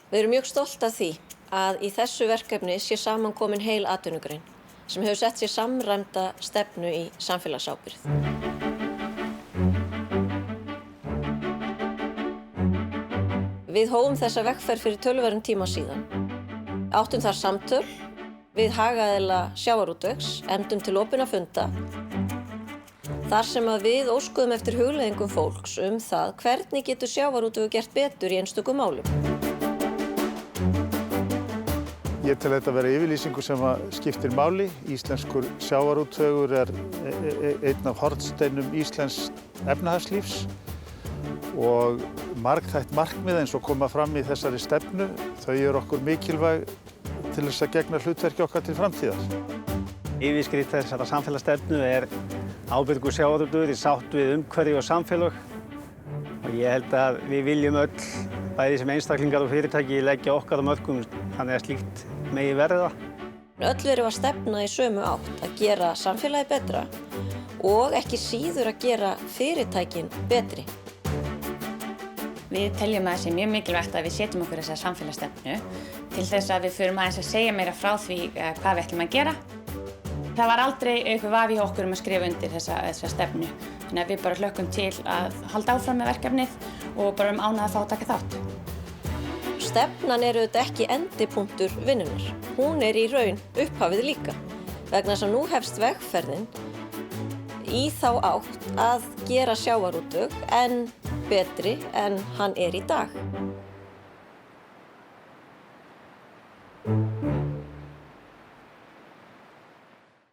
Við erum mjög stolt af því að í þessu verkefni sé samankomin heil atvinnugrein sem hefur sett sér samræmda stefnu í samfélagsábyrgð. Við hófum þessa vegferð fyrir töluverðum tíma síðan. Áttum þar samtöl við hagaðila sjávarútvegs, efndum til opinna funda, þar sem að við óskuðum eftir hugleiðingum fólks það hvernig getur sjávarútvegur gert betur í einstökum málum. Ég tel þetta vera yfirlýsingu sem skiptir máli. Íslenskur sjávarútvegur einn af hornsteinum íslensks efnahagslífs og margþætt markmið eins og koma fram í þessari stefnu. Þau eru okkur mikilvæg til þess að gegna hlutverki okkar til framtíðar. Yfirskrift þessarar samfélagsstefnu ábyrgur sjávarútvegur í sátt við umhverfi og samfélag. Og ég held að við viljum öll, bæði sem einstaklingar og fyrirtæki, leggja okkar á mörkum þannig að slíkt megi verða. Öll erum að stefna í sömu átt, að gera samfélagið betra og ekki síður að gera fyrirtækin betri. Við teljum að það sé mjög mikilvægt að við setjum okkur þessa samfélagsstefnu til þess að við förum aðeins að segja meira frá því hvað við ætlum að gera. Það var aldrei eitthvað vafi hjá okkur að skrifa undir þessa stefnu. Þannig að við bara hlökkum til að halda áfram með verkefnið og bara ánægð að fá að taka þátt. Stefnan auðvitað ekki endipunktur vinnunnar. Hún í raun upphafið líka. Vegna þess að nú hefst vegferðin í þá átt að gera sjávarútveg enn betri en hann í dag.